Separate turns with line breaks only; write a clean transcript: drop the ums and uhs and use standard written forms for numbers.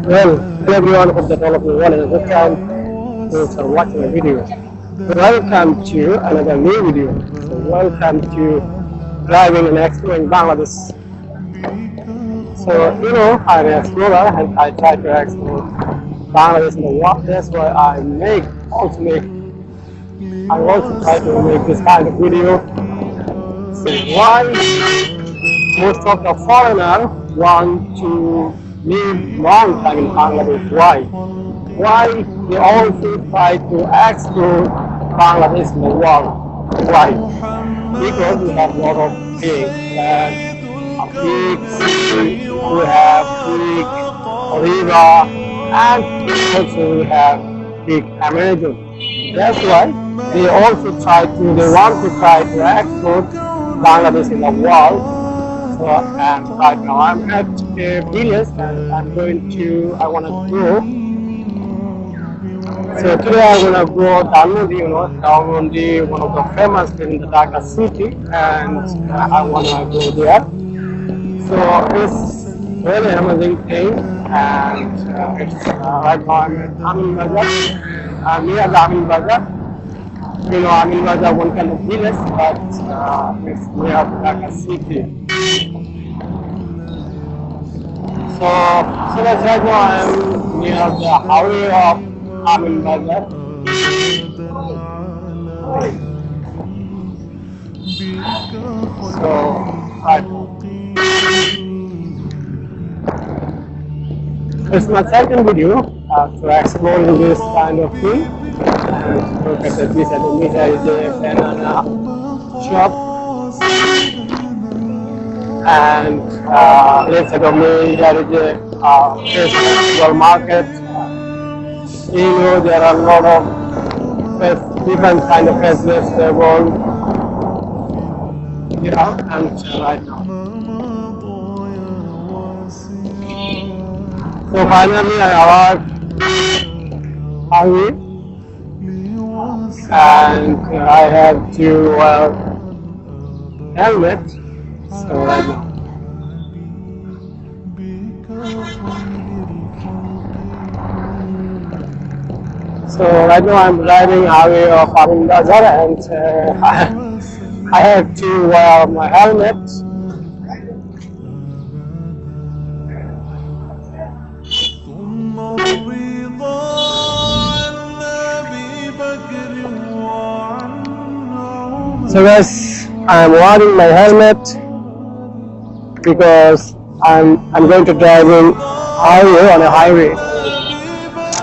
Well, hello everyone, hope that all of you well and a good time. Thanks for watching the video. Welcome to another new video. So welcome to driving and exploring Bangladesh. So I'm an explorer and I try to explore Bangladesh in the world. That's why I also try to make this kind of video. So why most of the foreigner want to live long time in Bangladesh? Why? Why they also try to explore Bangladesh in the world? Why? Because we have a lot of things and a big city, we have big river, and also we have big Amazon. That's why they want to try to explore Bangladesh in the world. So right now I'm at a village and I want to go. So today I'm gonna go Dhanmondi, Dhanmondi, one of the famous in the Dhaka city, and I wanna go there. So it's really amazing thing, and it's right now I'm at Amin Bazar. I'm near the Amin Bazar. Amin Bazar one kind of village, but it's near the Dhaka city. So that's right now I'm near the highway of Amin Bazar. So, it's my second video to exploring this kind of thing. And look at this, and there is a banana shop. And let's say there is a vegetable market. There are a lot of different kind of vegetables, and right now. So finally I arrived hungry, and I have to wear helmet. So right now. So right now I'm riding highway of Amin Bazar, and I have to wear my helmet. So guys, I'm wearing my helmet because I'm going to drive on a highway.